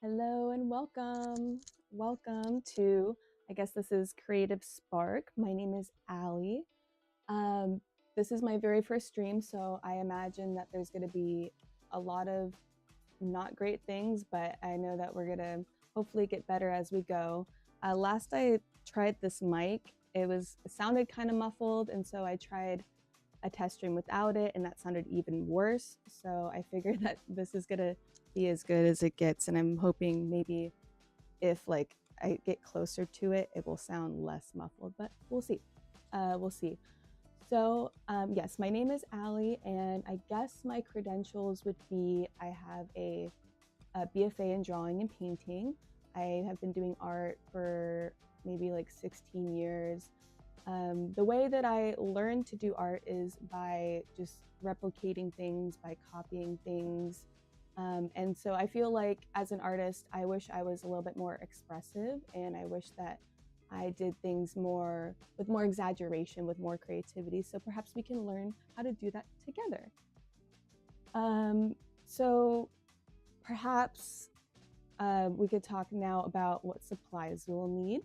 Hello and welcome. Welcome to, I guess this is Creative Spark. My name is Allie. Um, this is my very first stream, so I imagine that there's going to be a lot of not great things, but I know that we're going to hopefully get better as we go. Last I tried this mic, it sounded kind of muffled, and so I tried a test stream without it, and that sounded even worse. So I figured that this is going to be as good as it gets, and I'm hoping maybe if I get closer to it, it will sound less muffled, but we'll see. We'll see. So yes, my name is Allie, and I guess my credentials would be I have a BFA in drawing and painting. I have been doing art for maybe like 16 years. The way that I learned to do art is by just replicating things, by copying things. And so I feel like as an artist, I wish I was a little bit more expressive, and I wish that I did things with more exaggeration, with more creativity. So perhaps we can learn how to do that together. So perhaps we could talk now about what supplies we'll need.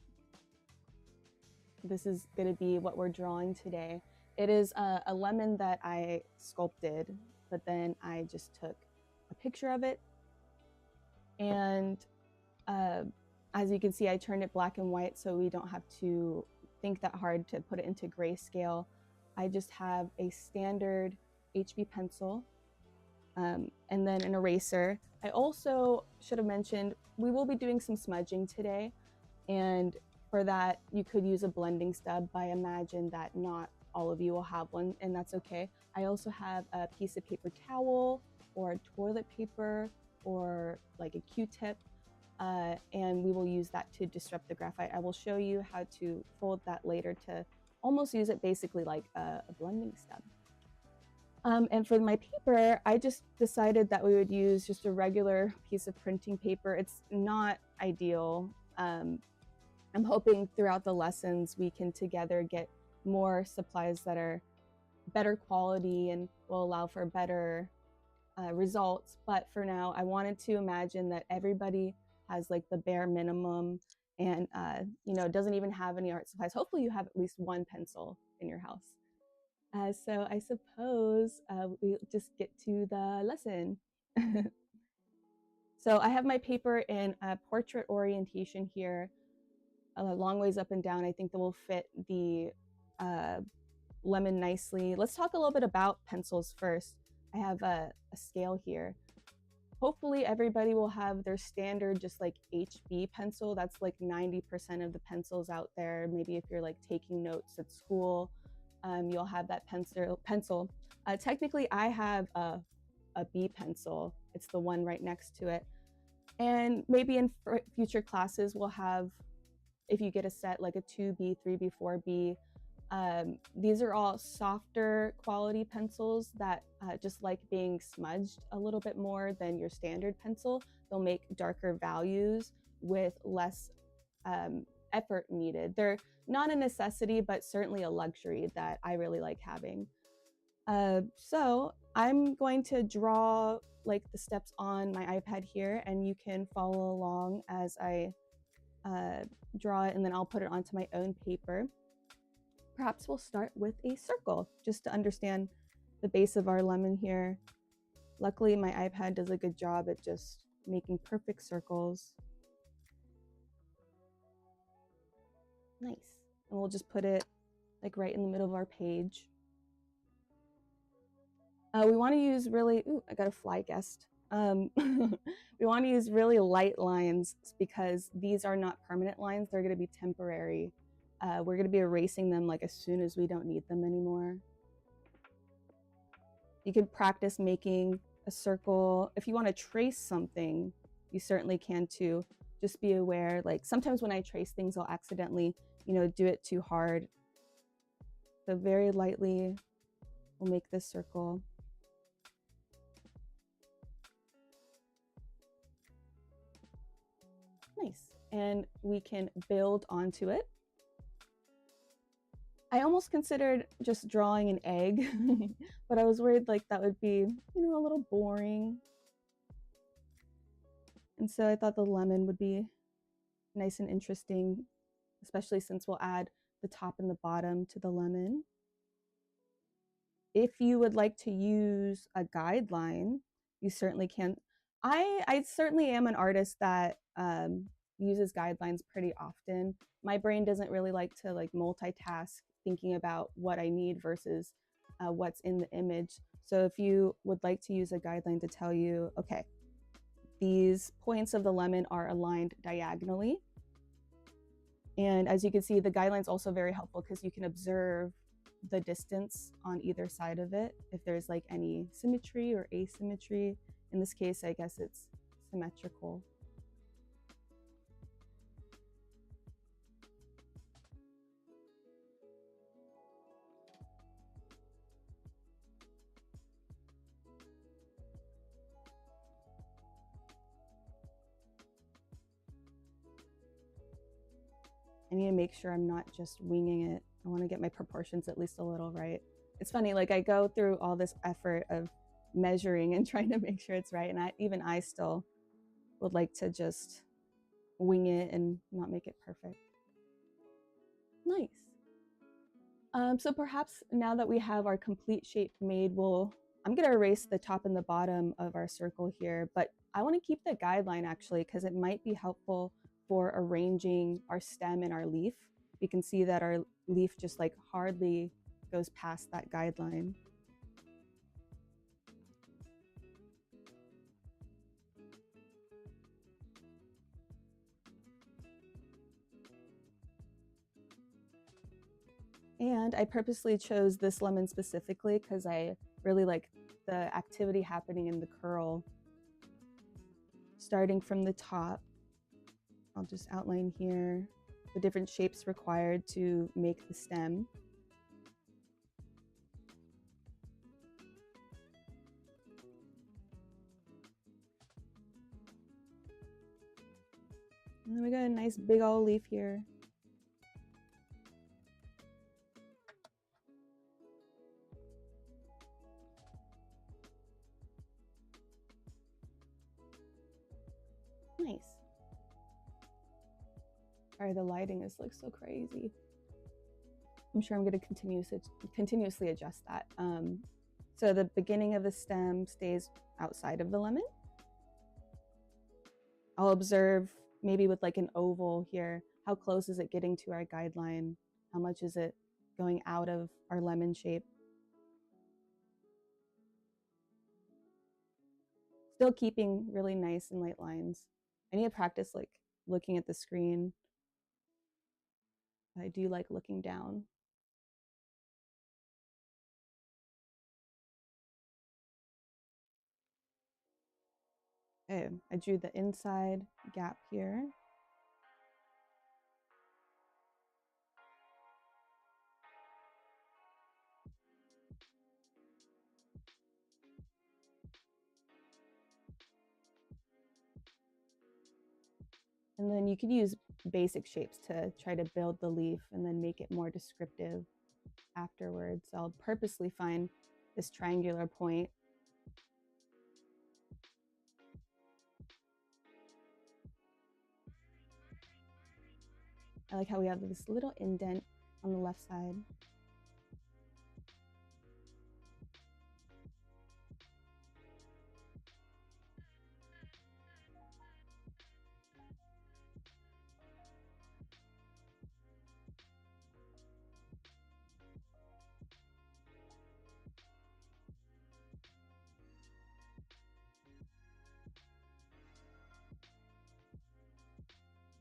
This is going to be what we're drawing today. It is a lemon that I sculpted, but then I just took a picture of it. And as you can see, I turned it black and white so we don't have to think that hard to put it into grayscale. I just have a standard HB pencil and then an eraser. I also should have mentioned we will be doing some smudging today, and for that you could use a blending stub, but I imagine that not all of you will have one, and that's okay. I also have a piece of paper towel or toilet paper or like a Q-tip, and we will use that to disrupt the graphite. I will show you how to fold that later to almost use it basically like a blending stub. And for my paper, I just decided that we would use just a regular piece of printing paper. It's not ideal. I'm hoping throughout the lessons we can together get more supplies that are better quality and will allow for better results. But for now, I wanted to imagine that everybody has like the bare minimum and doesn't even have any art supplies. Hopefully you have at least one pencil in your house. So I suppose we just get to the lesson. So I have my paper in a portrait orientation here, a long ways up and down. I think that will fit the lemon nicely. Let's talk a little bit about pencils first. I have a scale here. Hopefully everybody will have their standard just like HB pencil. That's like 90% of the pencils out there. Maybe if you're like taking notes at school, you'll have that pencil. Technically, I have a B pencil. It's the one right next to it. And maybe in future classes, we'll have, if you get a set, like a 2B, 3B, 4B. These are all softer quality pencils that just like being smudged a little bit more than your standard pencil. They'll make darker values with less effort needed. They're not a necessity, but certainly a luxury that I really like having. So I'm going to draw like the steps on my iPad here, and you can follow along as I draw it, and then I'll put it onto my own paper. Perhaps we'll start with a circle just to understand the base of our lemon here. Luckily, my iPad does a good job at just making perfect circles. Nice. And we'll just put it like right in the middle of our page. We want to use really, ooh, I got a fly guest. We want to use really light lines because these are not permanent lines. They're going to be temporary. We're going to be erasing them like as soon as we don't need them anymore. You could practice making a circle. If you want to trace something, you certainly can too. Just be aware, like sometimes when I trace things, I'll accidentally, do it too hard. So very lightly, we'll make this circle. Nice. And we can build onto it. I almost considered just drawing an egg, but I was worried like that would be, a little boring. And so I thought the lemon would be nice and interesting, especially since we'll add the top and the bottom to the lemon. If you would like to use a guideline, you certainly can. I certainly am an artist that uses guidelines pretty often. My brain doesn't really like to like multitask thinking about what I need versus what's in the image. So if you would like to use a guideline to tell you, okay, these points of the lemon are aligned diagonally. And as you can see, the guideline's also very helpful because you can observe the distance on either side of it, if there's like any symmetry or asymmetry. In this case, I guess it's symmetrical. I need to make sure I'm not just winging it. I want to get my proportions at least a little right. It's funny, like I go through all this effort of measuring and trying to make sure it's right, and even I still would like to just wing it and not make it perfect. Nice. So perhaps now that we have our complete shape made, I'm gonna erase the top and the bottom of our circle here, but I wanna keep the guideline actually, because it might be helpful for arranging our stem and our leaf. You can see that our leaf just like hardly goes past that guideline. And I purposely chose this lemon specifically because I really like the activity happening in the curl. Starting from the top, I'll just outline here the different shapes required to make the stem. And then we got a nice big old leaf here. Nice. Sorry, the lighting is like so crazy. I'm sure I'm going to continuously adjust that. So the beginning of the stem stays outside of the lemon. I'll observe maybe with like an oval here, how close is it getting to our guideline? How much is it going out of our lemon shape? Still keeping really nice and light lines. I need to practice like looking at the screen. I do like looking down. Okay, I drew the inside gap here. And then you could use basic shapes to try to build the leaf and then make it more descriptive afterwards. So I'll purposely find this triangular point. I like how we have this little indent on the left side.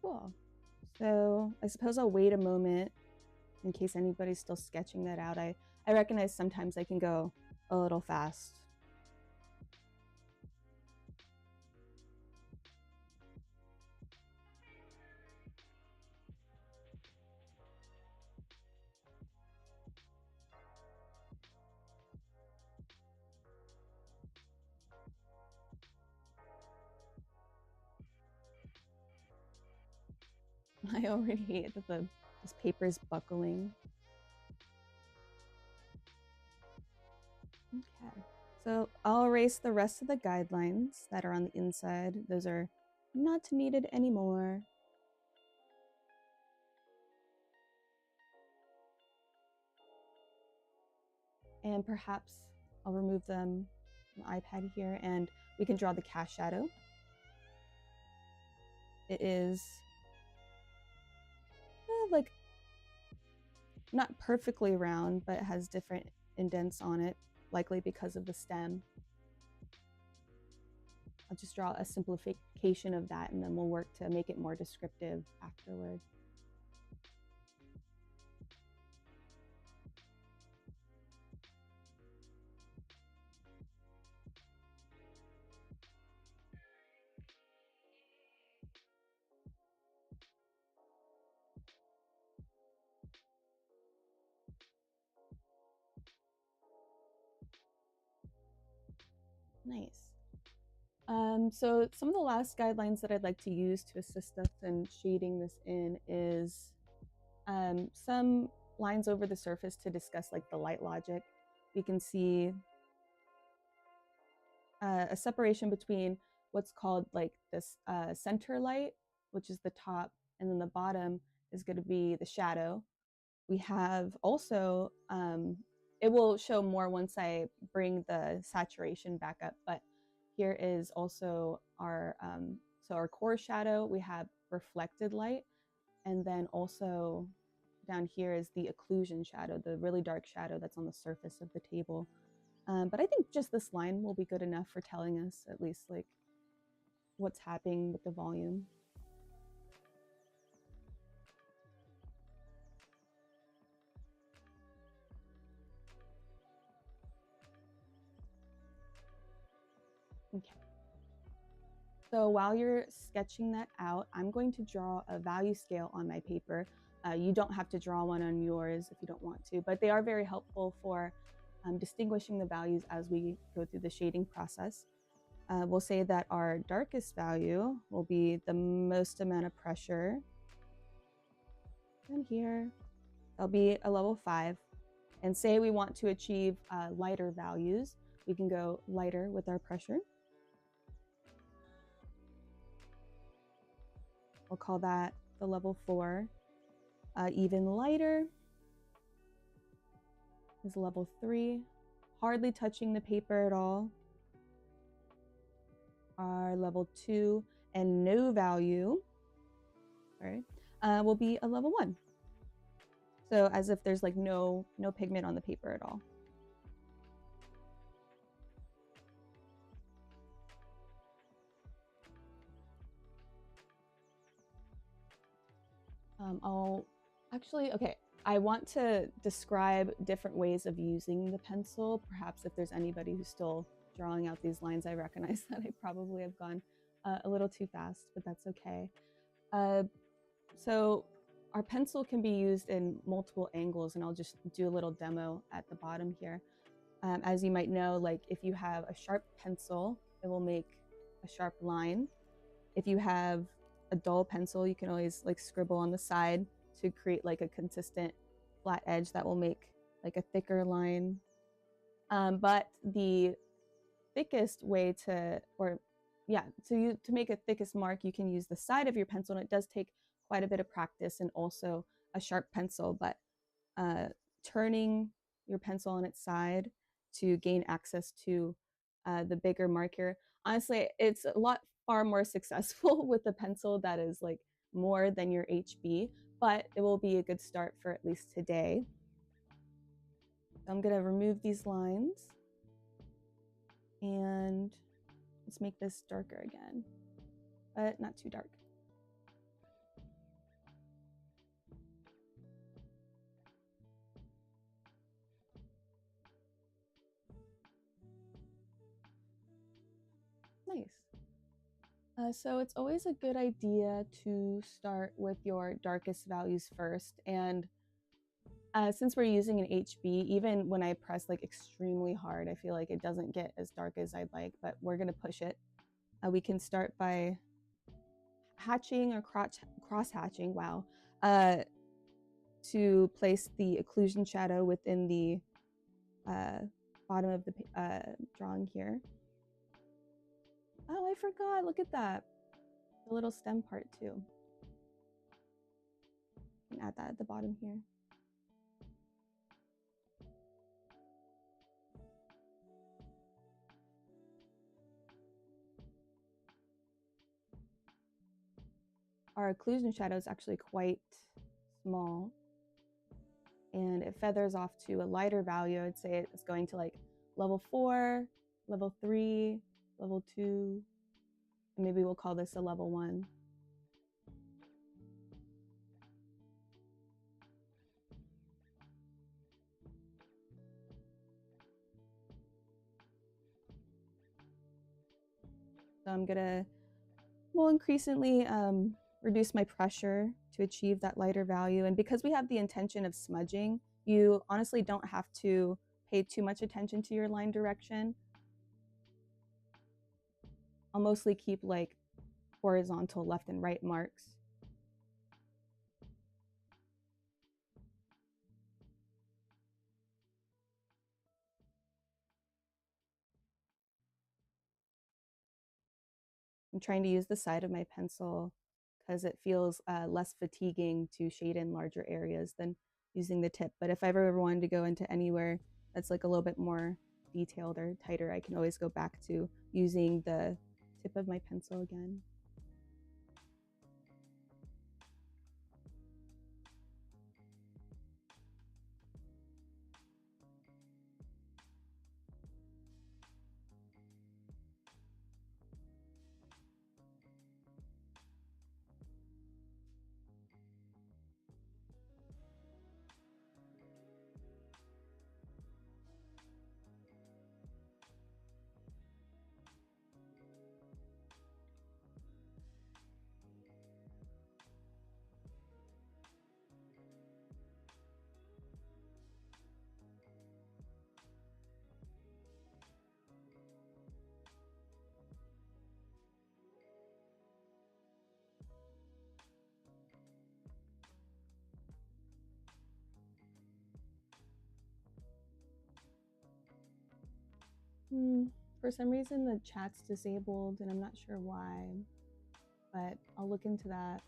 Cool. So I suppose I'll wait a moment in case anybody's still sketching that out. I recognize sometimes I can go a little fast. I already hate that this paper's buckling. Okay, so I'll erase the rest of the guidelines that are on the inside. Those are not needed anymore. And perhaps I'll remove them from the iPad here and we can draw the cast shadow. It is like not perfectly round, but it has different indents on it, likely because of the stem. I'll just draw a simplification of that and then we'll work to make it more descriptive afterward. Nice. So some of the last guidelines that I'd like to use to assist us in shading this in is some lines over the surface to discuss like the light logic. We can see a separation between what's called like this center light, which is the top, and then the bottom is going to be the shadow. We have also, it will show more once I bring the saturation back up, but here is also our, so our core shadow, we have reflected light, and then also down here is the occlusion shadow, the really dark shadow that's on the surface of the table. But I think just this line will be good enough for telling us at least like what's happening with the volume. Okay. So while you're sketching that out, I'm going to draw a value scale on my paper. You don't have to draw one on yours if you don't want to, but they are very helpful for distinguishing the values as we go through the shading process. We'll say that our darkest value will be the most amount of pressure. And here, that'll be a level 5. And say we want to achieve lighter values, we can go lighter with our pressure. We'll call that the level 4. Even lighter is level 3, hardly touching the paper at all. Our level 2 and no value, sorry, will be a level 1. So as if there's like no pigment on the paper at all. Okay, I want to describe different ways of using the pencil. Perhaps if there's anybody who's still drawing out these lines, I recognize that I probably have gone a little too fast, but that's okay. So our pencil can be used in multiple angles, and I'll just do a little demo at the bottom here. As you might know, like if you have a sharp pencil, it will make a sharp line. If you have a dull pencil, you can always like scribble on the side to create like a consistent flat edge that will make like a thicker line. But the thickest way to make a thickest mark, you can use the side of your pencil, and it does take quite a bit of practice and also a sharp pencil, but turning your pencil on its side to gain access to the bigger marker, honestly, it's a lot far more successful with a pencil that is like more than your HB, but it will be a good start for at least today. So I'm gonna remove these lines and let's make this darker again, but not too dark. Nice. So it's always a good idea to start with your darkest values first. And since we're using an HB, even when I press like extremely hard, I feel like it doesn't get as dark as I'd like, but we're gonna push it. We can start by hatching or cross hatching, wow, to place the occlusion shadow within the bottom of the drawing here. Oh, I forgot, look at that. the little stem part too. And add that at the bottom here. Our occlusion shadow is actually quite small, and it feathers off to a lighter value. I'd say it's going to like level 4, level 3, level 2, and maybe we'll call this a level 1. So I'm gonna, will increasingly reduce my pressure to achieve that lighter value. And because we have the intention of smudging, you honestly don't have to pay too much attention to your line direction. I'll mostly keep like horizontal left and right marks. I'm trying to use the side of my pencil because it feels less fatiguing to shade in larger areas than using the tip. But if I ever wanted to go into anywhere that's like a little bit more detailed or tighter, I can always go back to using the tip of my pencil again. For some reason, the chat's disabled, and I'm not sure why, but I'll look into that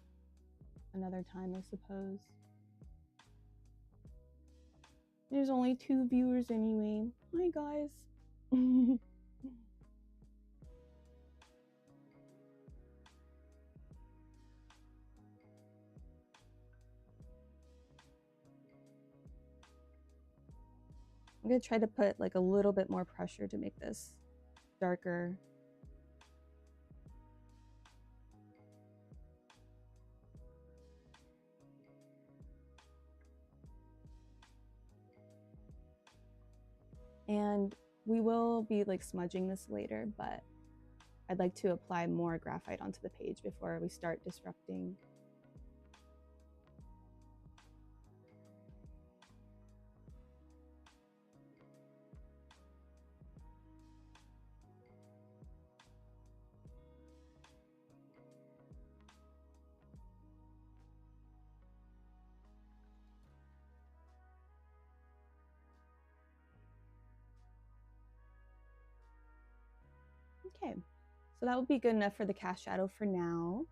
another time, I suppose. There's only 2 viewers anyway. Hi, guys. I'm gonna try to put like a little bit more pressure to make this darker. And we will be like smudging this later, but I'd like to apply more graphite onto the page before we start disrupting. Okay, so that would be good enough for the cast shadow for now.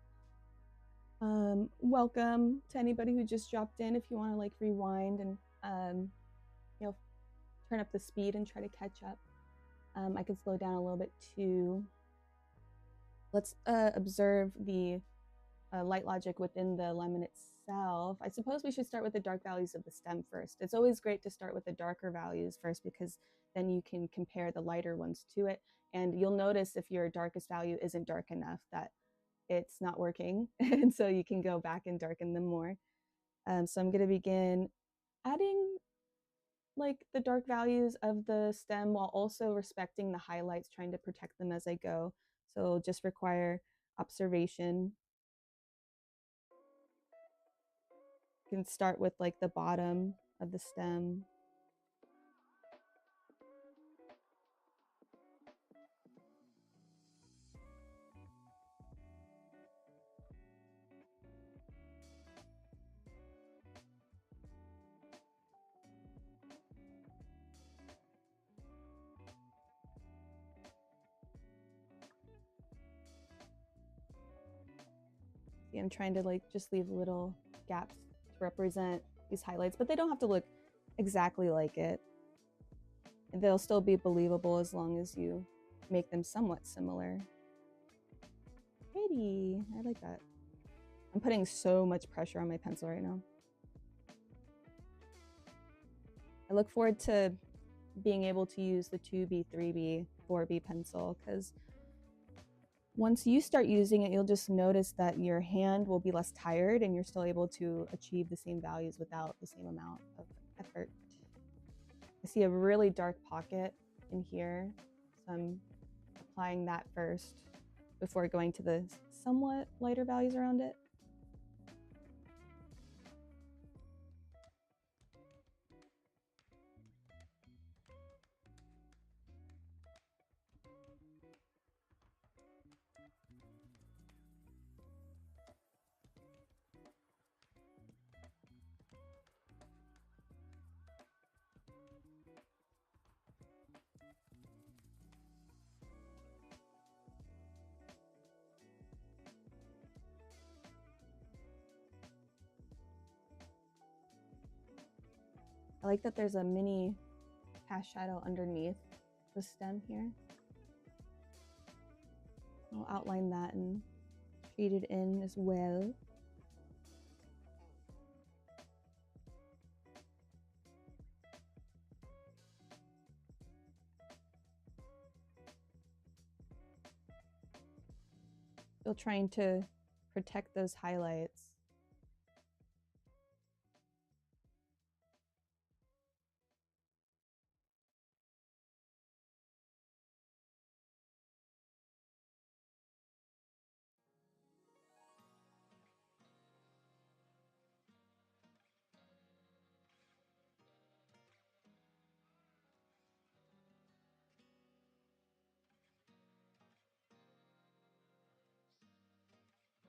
Welcome to anybody who just dropped in. If you want to like rewind and you know, turn up the speed and try to catch up, I can slow down a little bit too. Let's observe the light logic within the lemon itself. I suppose we should start with the dark values of the stem first. It's always great to start with the darker values first because then you can compare the lighter ones to it. And you'll notice if your darkest value isn't dark enough that it's not working. And so you can go back and darken them more. So I'm going to begin adding like the dark values of the stem while also respecting the highlights, trying to protect them as I go. So it'll just require observation. You can start with like the bottom of the stem. I'm trying to like just leave little gaps to represent these highlights, but they don't have to look exactly like it. They'll still be believable as long as you make them somewhat similar. Pretty, I like that. I'm putting so much pressure on my pencil right now. I look forward to being able to use the 2B, 3B, 4B pencil, because once you start using it, you'll just notice that your hand will be less tired and you're still able to achieve the same values without the same amount of effort. I see a really dark pocket in here, so I'm applying that first before going to the somewhat lighter values around it. I like that there's a mini cast shadow underneath the stem here. I'll outline that and shade it in as well. Still trying to protect those highlights.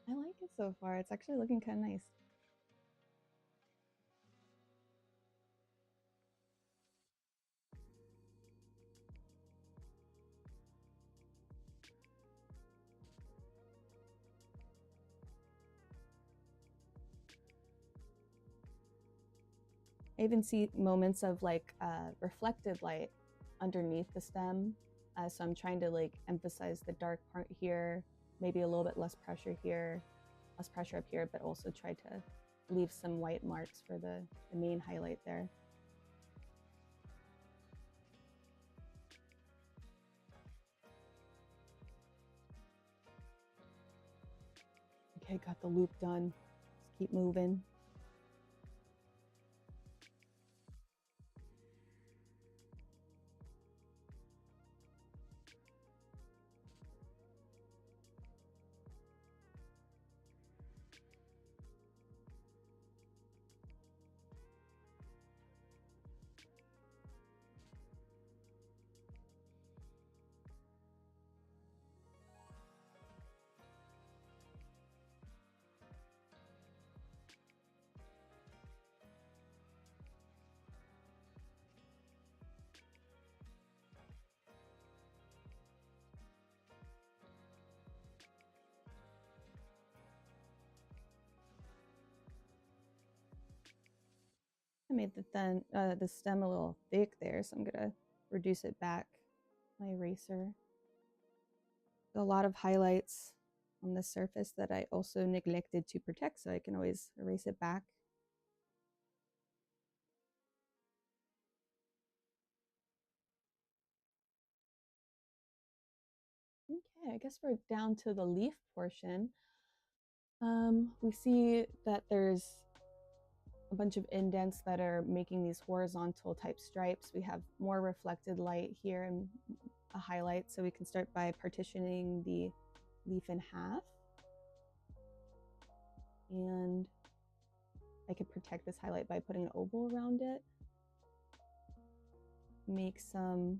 I like it so far. It's actually looking kind of nice. I even see moments of like reflected light underneath the stem. So I'm trying to like emphasize the dark part here, maybe a little bit less pressure here, less pressure up here, but also try to leave some white marks for the main highlight there. Okay, got the loop done. Let's keep moving. I made the stem a little thick there, so I'm gonna reduce it back. My eraser. A lot of highlights on the surface that I also neglected to protect, so I can always erase it back. Okay, I guess we're down to the leaf portion. We see that there's a bunch of indents that are making these horizontal type stripes. We have more reflected light here and a highlight, so we can start by partitioning the leaf in half. And I could protect this highlight by putting an oval around it. Make some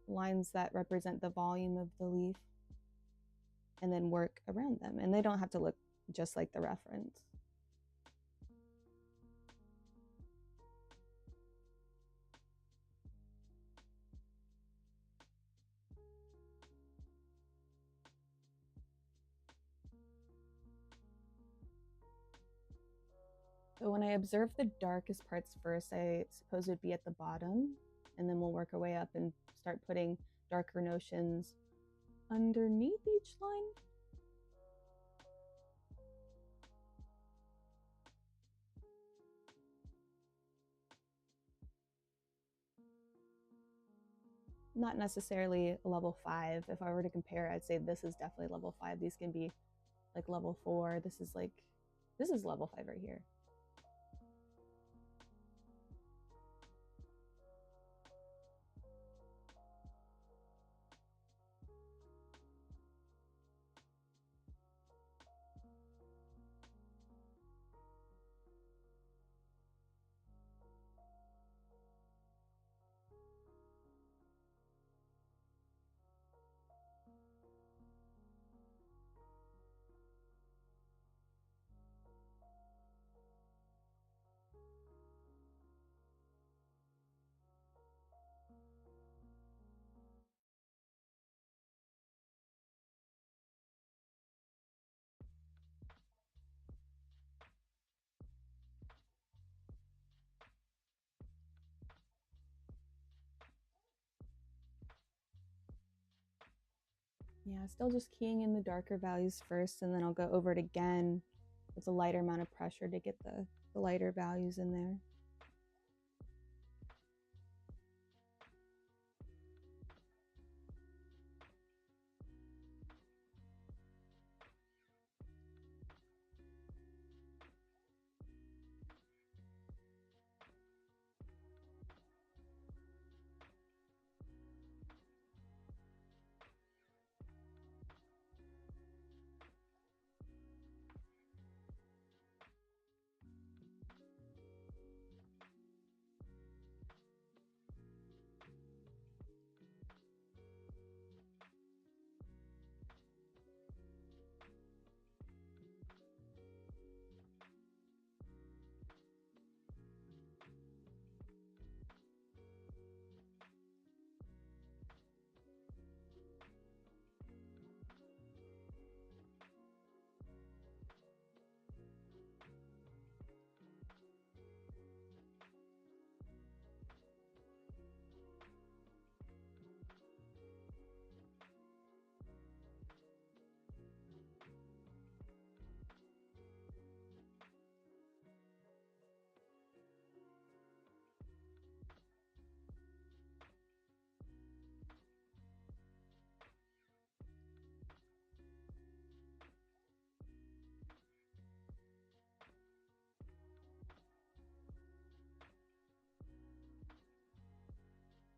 lines that represent the volume of the leaf and then work around them. And they don't have to look just like the reference. So when I observe the darkest parts first, I suppose it would be at the bottom, and then we'll work our way up and start putting darker notions underneath each line. Not necessarily a level 5. If I were to compare, I'd say this is definitely level 5. These can be like level 4. This is level 5 right here. Yeah, still just keying in the darker values first, and then I'll go over it again with a lighter amount of pressure to get the lighter values in there.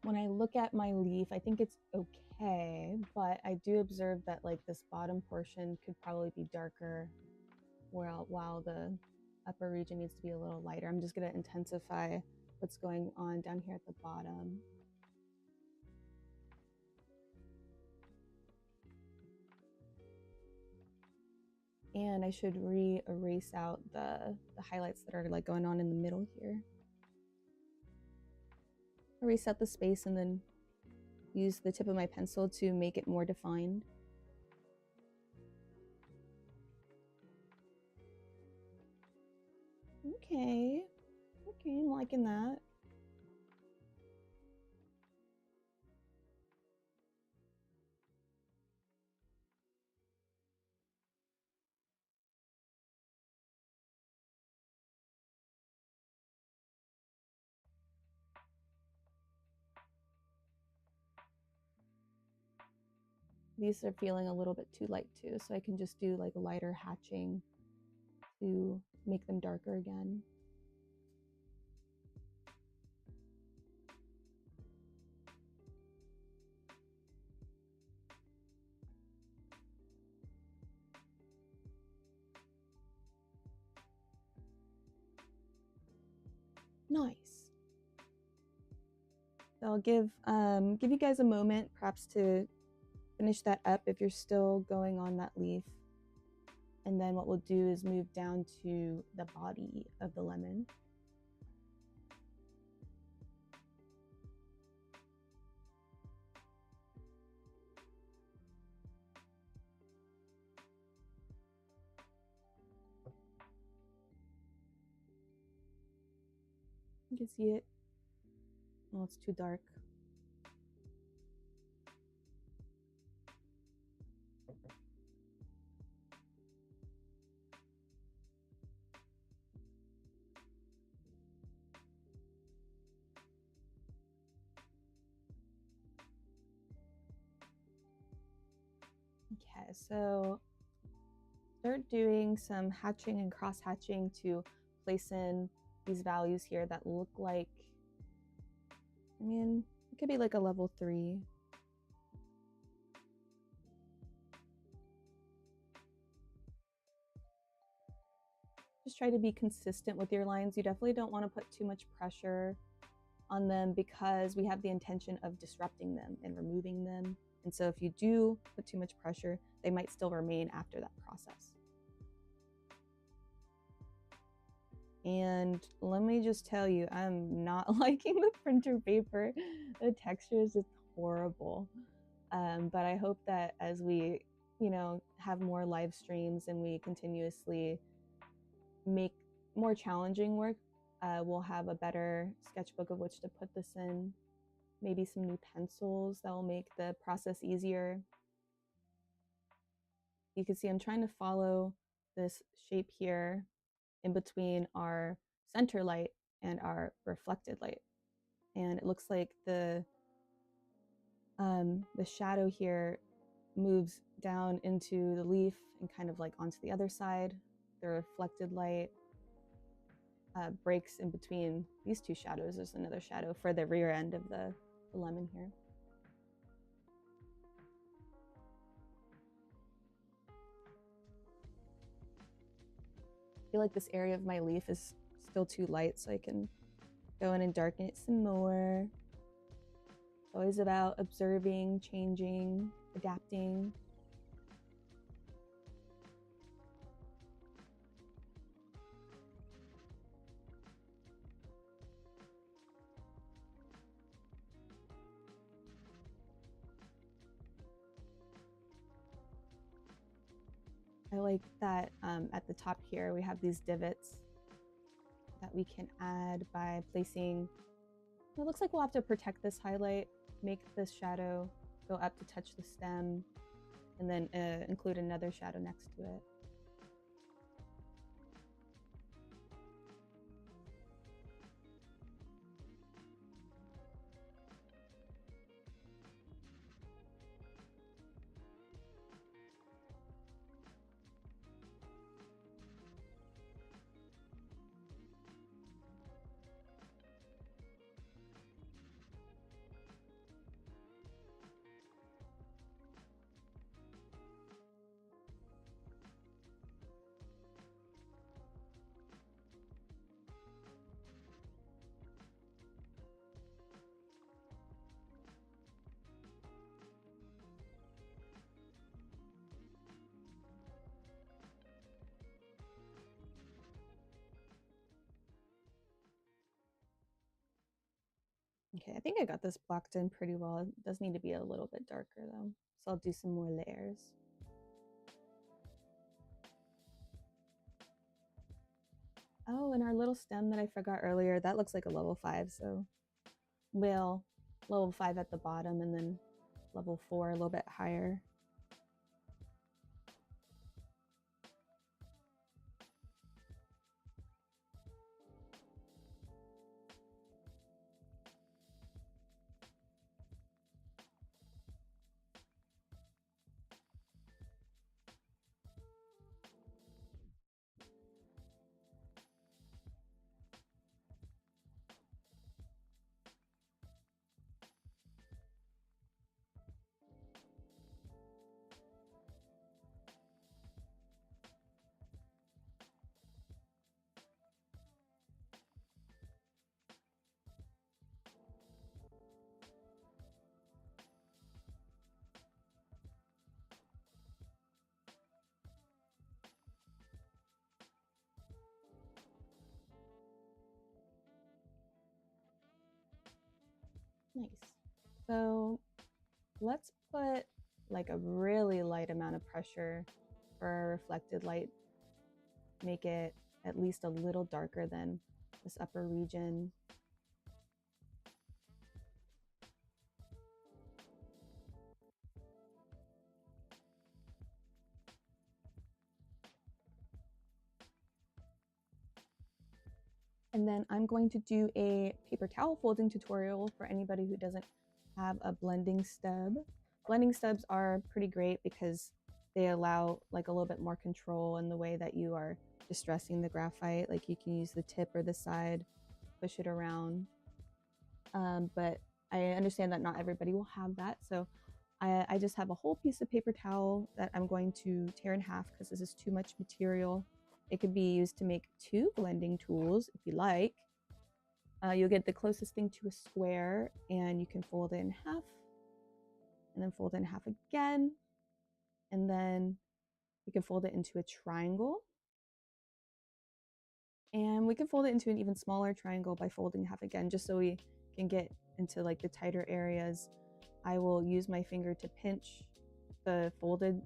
When I look at my leaf, I think it's okay, but I do observe that like this bottom portion could probably be darker while the upper region needs to be a little lighter. I'm just going to intensify what's going on down here at the bottom. And I should erase out the highlights that are like going on in the middle here. Erase out the space and then use the tip of my pencil to make it more defined. Okay, I'm liking that. These are feeling a little bit too light too, so I can just do like a lighter hatching to make them darker again. Nice. So I'll give you guys a moment perhaps to finish that up if you're still going on that leaf. And then what we'll do is move down to the body of the lemon. You can see it. Oh, it's too dark. Okay, so start doing some hatching and cross hatching to place in these values here that look like, I mean, it could be like a level 3. Just try to be consistent with your lines. You definitely don't want to put too much pressure on them because we have the intention of disrupting them and removing them. And so if you do put too much pressure, they might still remain after that process. And let me just tell you, I'm not liking the printer paper. The texture is just horrible. But I hope that as we, have more live streams and we continuously make more challenging work, we'll have a better sketchbook of which to put this in. Maybe some new pencils that will make the process easier. You can see I'm trying to follow this shape here in between our center light and our reflected light. And it looks like the shadow here moves down into the leaf and kind of like onto the other side. The reflected light breaks in between these two shadows. There's another shadow for the rear end of the lemon here. I feel like this area of my leaf is still too light, so I can go in and darken it some more. It's always about observing, changing, adapting. I like that at the top here we have these divots that we can add by placing, it looks like we'll have to protect this highlight, make this shadow go up to touch the stem, and then include another shadow next to it. Okay, I think I got this blocked in pretty well. It does need to be a little bit darker though, so I'll do some more layers. Oh, and our little stem that I forgot earlier, that looks like a level 5, so level 5 at the bottom and then level 4 a little bit higher. Nice. So let's put like a really light amount of pressure for our reflected light. Make it at least a little darker than this upper region. And then I'm going to do a paper towel folding tutorial for anybody who doesn't have a blending stub. Blending stubs are pretty great because they allow like a little bit more control in the way that you are distressing the graphite. Like you can use the tip or the side, push it around. But I understand that not everybody will have that. So I just have a whole piece of paper towel that I'm going to tear in half because this is too much material. It could be used to make 2 blending tools if you like. You'll get the closest thing to a square and you can fold it in half and then fold it in half again. And then we can fold it into a triangle. And we can fold it into an even smaller triangle by folding half again, just so we can get into like the tighter areas. I will use my finger to pinch the folded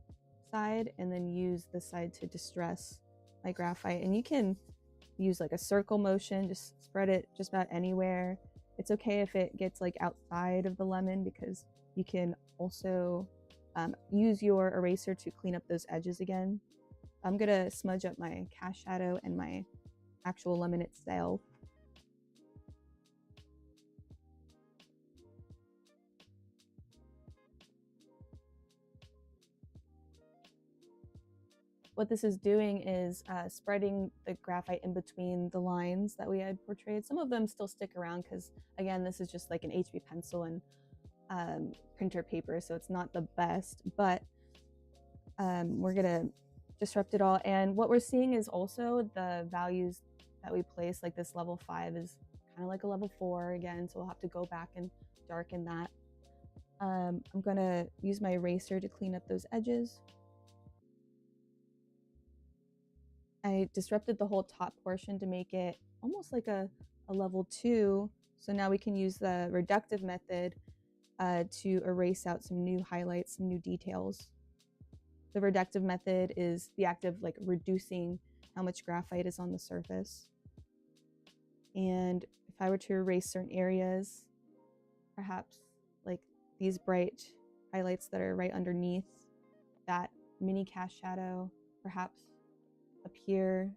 side and then use the side to distress my graphite. And you can use like a circle motion, just spread it just about anywhere. It's okay if it gets like outside of the lemon because you can also use your eraser to clean up those edges again. I'm gonna smudge up my cast shadow and my actual lemon itself. What this is doing is spreading the graphite in between the lines that we had portrayed. Some of them still stick around because, again, this is just like an HB pencil and printer paper, so it's not the best, but we're gonna disrupt it all. And what we're seeing is also the values that we place, like this level 5 is kind of like a level 4 again, so we'll have to go back and darken that. I'm gonna use my eraser to clean up those edges. I disrupted the whole top portion to make it almost like a level 2. So now we can use the reductive method to erase out some new highlights, some new details. The reductive method is the act of like reducing how much graphite is on the surface. And if I were to erase certain areas, perhaps like these bright highlights that are right underneath that mini cast shadow, perhaps up here,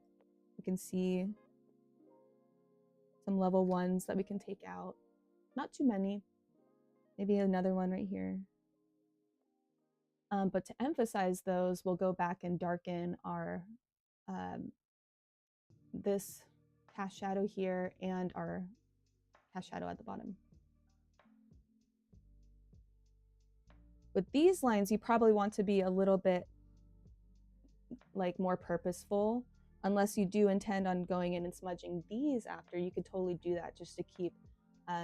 you can see some level 1s that we can take out. Not too many, maybe another one right here. But to emphasize those, we'll go back and darken our this cast shadow here and our cast shadow at the bottom. With these lines, you probably want to be a little bit like more purposeful. Unless you do intend on going in and smudging these after, you could totally do that just to keep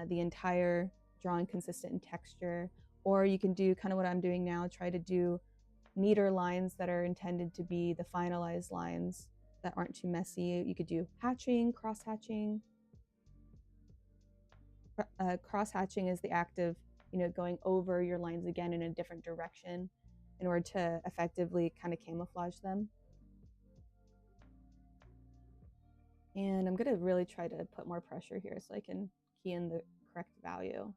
the entire drawing consistent in texture. Or you can do kind of what I'm doing now, try to do neater lines that are intended to be the finalized lines that aren't too messy. You could do hatching, cross hatching. Cross hatching is the act of, you know, going over your lines again in a different direction in order to effectively kind of camouflage them. And I'm gonna really try to put more pressure here so I can key in the correct value.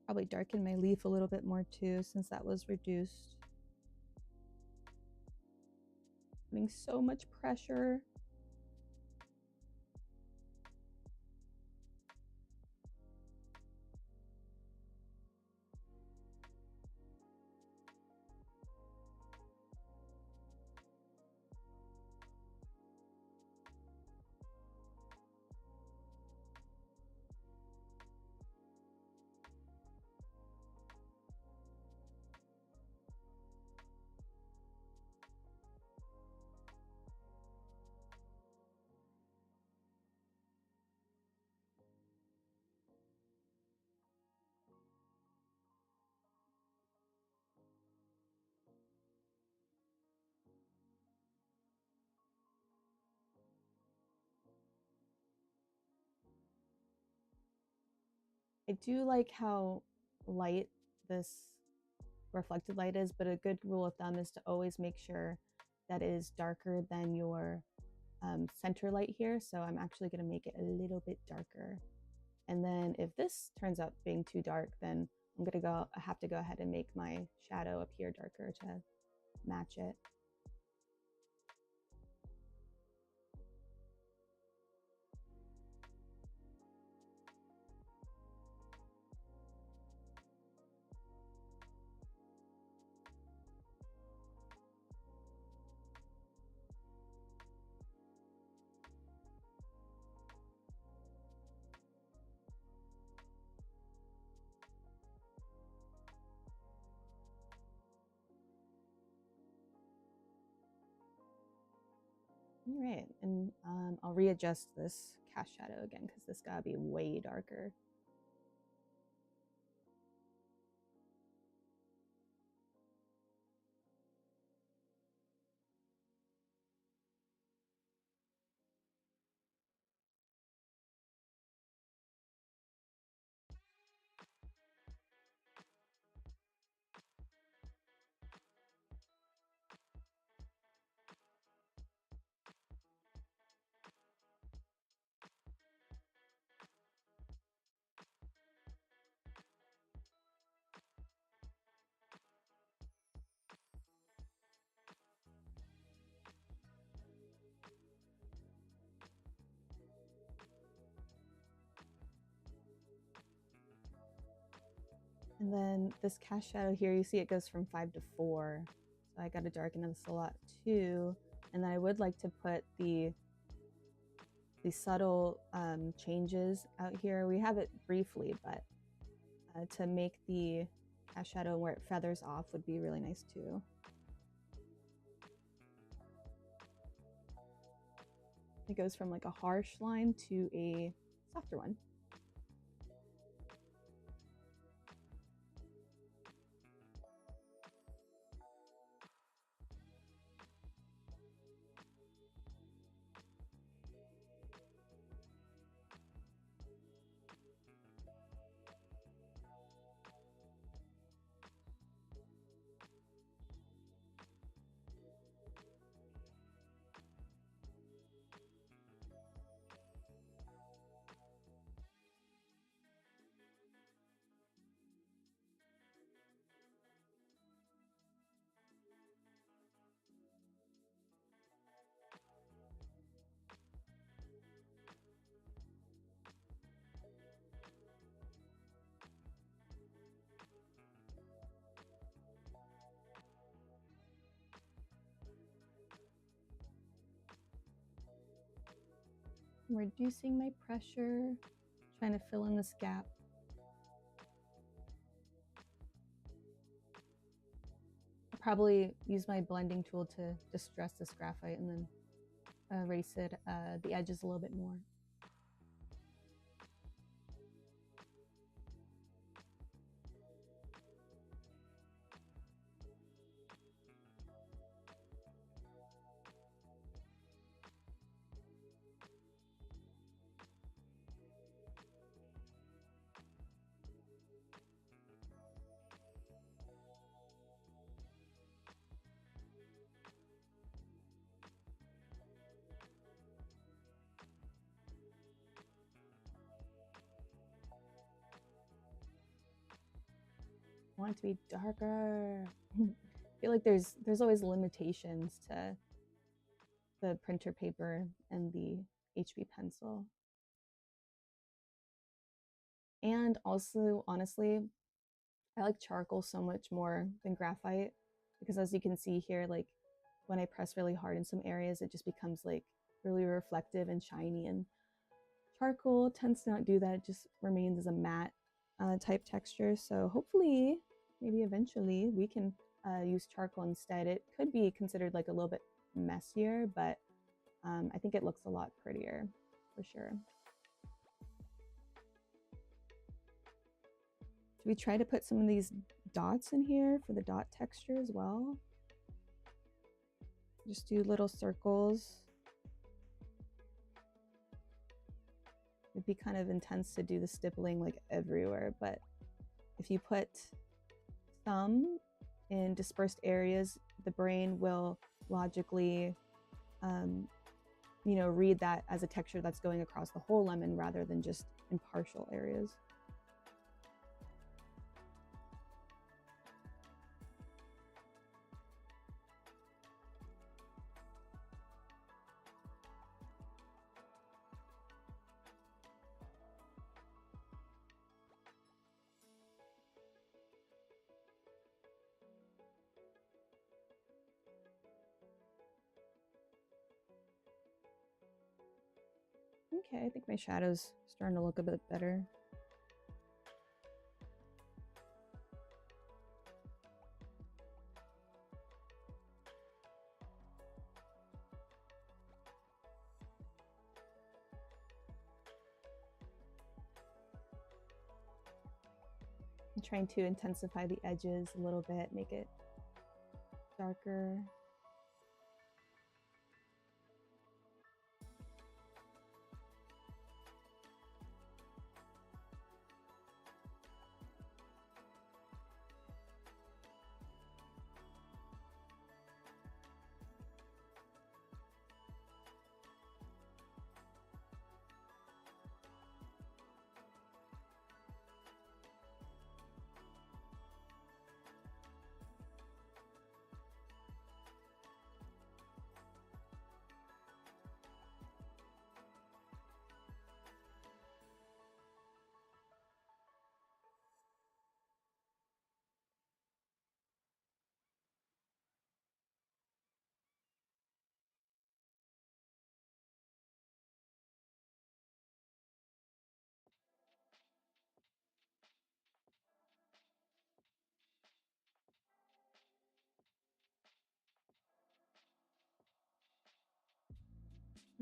Probably darken my leaf a little bit more too, since that was reduced. Putting so much pressure. I do like how light this reflected light is, but a good rule of thumb is to always make sure that it is darker than your center light here. So I'm actually going to make it a little bit darker. And then if this turns out being too dark, then I have to go ahead and make my shadow appear darker to match it. All right, and I'll readjust this cast shadow again because this gotta be way darker. And then this cast shadow here, you see it goes from 5 to 4. So I got to darken this a lot too. And then I would like to put the subtle changes out here. We have it briefly, but to make the cast shadow where it feathers off would be really nice too. It goes from like a harsh line to a softer one. I'm reducing my pressure, trying to fill in this gap. I'll probably use my blending tool to distress this graphite and then erase it, the edges a little bit more. want it to be darker. I feel like there's always limitations to the printer paper and the HB pencil. And also, honestly, I like charcoal so much more than graphite because as you can see here, like when I press really hard in some areas, it just becomes like really reflective and shiny. And charcoal tends to not do that. It just remains as a matte type texture. So hopefully, maybe eventually we can use charcoal instead. It could be considered like a little bit messier, but I think it looks a lot prettier for sure. Should we try to put some of these dots in here for the dot texture as well? Just do little circles. It'd be kind of intense to do the stippling like everywhere, but if you put some in dispersed areas, the brain will logically, read that as a texture that's going across the whole lemon rather than just in partial areas. Okay, I think my shadow's starting to look a bit better. I'm trying to intensify the edges a little bit, make it darker.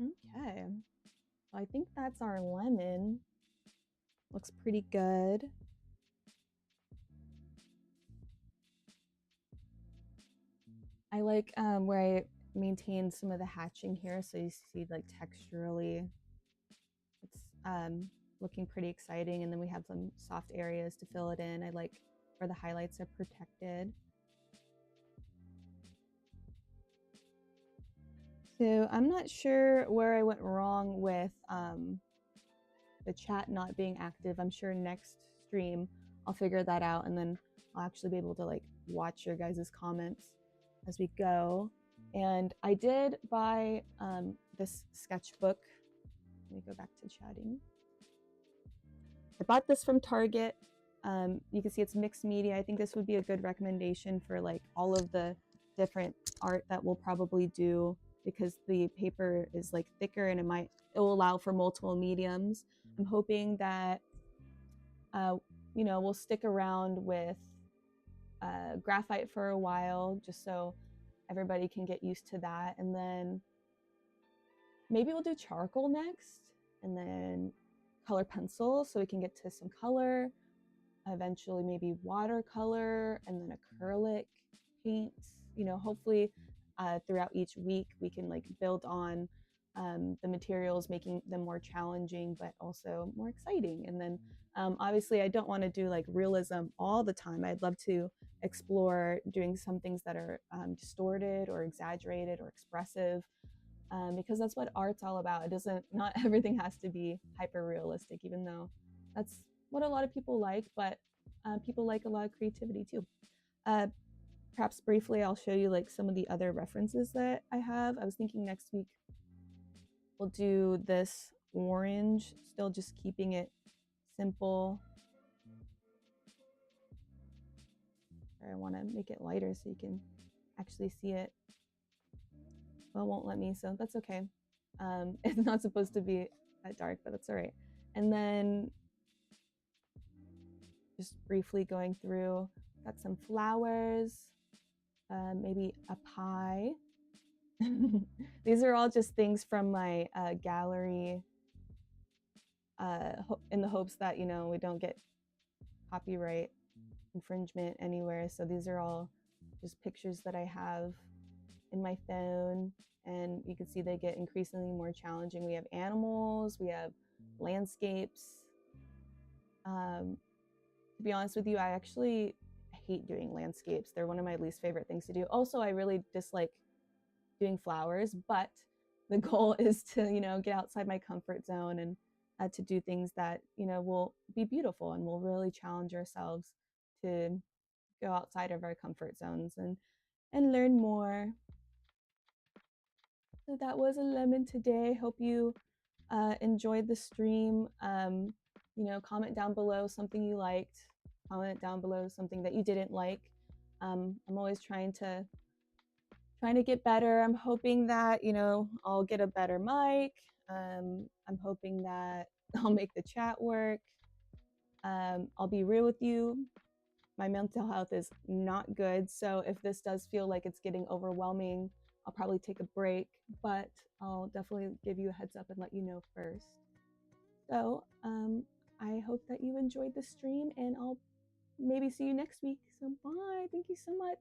Okay, well, I think that's our lemon. Looks pretty good. I like where I maintained some of the hatching here, so you see like texturally it's looking pretty exciting, and then we have some soft areas to fill it in. I like where the highlights are protected. So I'm not sure where I went wrong with the chat not being active. I'm sure next stream I'll figure that out, and then I'll actually be able to like watch your guys' comments as we go. And I did buy this sketchbook. Let me go back to chatting. I bought this from Target. You can see it's mixed media. I think this would be a good recommendation for like all of the different art that we'll probably do because the paper is like thicker and it will allow for multiple mediums. I'm hoping that we'll stick around with graphite for a while just so everybody can get used to that, and then maybe we'll do charcoal next and then color pencil so we can get to some color, eventually maybe watercolor and then acrylic paints. Hopefully throughout each week we can like build on the materials, making them more challenging but also more exciting. And then obviously I don't want to do like realism all the time. I'd love to explore doing some things that are distorted or exaggerated or expressive, because that's what art's all about. Not everything has to be hyper realistic, even though that's what a lot of people like. But people like a lot of creativity too. Perhaps briefly, I'll show you like some of the other references that I have. I was thinking next week we'll do this orange, still just keeping it simple. I want to make it lighter so you can actually see it. Well, it won't let me, so that's okay. It's not supposed to be that dark, but that's all right. And then just briefly going through, got some flowers, maybe a pie. These are all just things from my gallery in the hopes that, you know, we don't get copyright infringement anywhere. So these are all just pictures that I have in my phone, and you can see they get increasingly more challenging. We have animals, we have landscapes. To be honest with you, I actually hate doing landscapes. They're one of my least favorite things to do. Also, I really dislike doing flowers, but the goal is to, you know, get outside my comfort zone and to do things that, you know, will be beautiful and will really challenge ourselves to go outside of our comfort zones and learn more. So that was a lemon today. Hope you enjoyed the stream. You know, comment down below something you liked. Comment down below something that you didn't like. I'm always trying to get better. I'm hoping that, you know, I'll get a better mic. I'm hoping that I'll make the chat work. I'll be real with you. My mental health is not good. So if this does feel like it's getting overwhelming, I'll probably take a break, but I'll definitely give you a heads up and let you know first. So I hope that you enjoyed the stream, and I'll maybe see you next week. So bye. Thank you so much.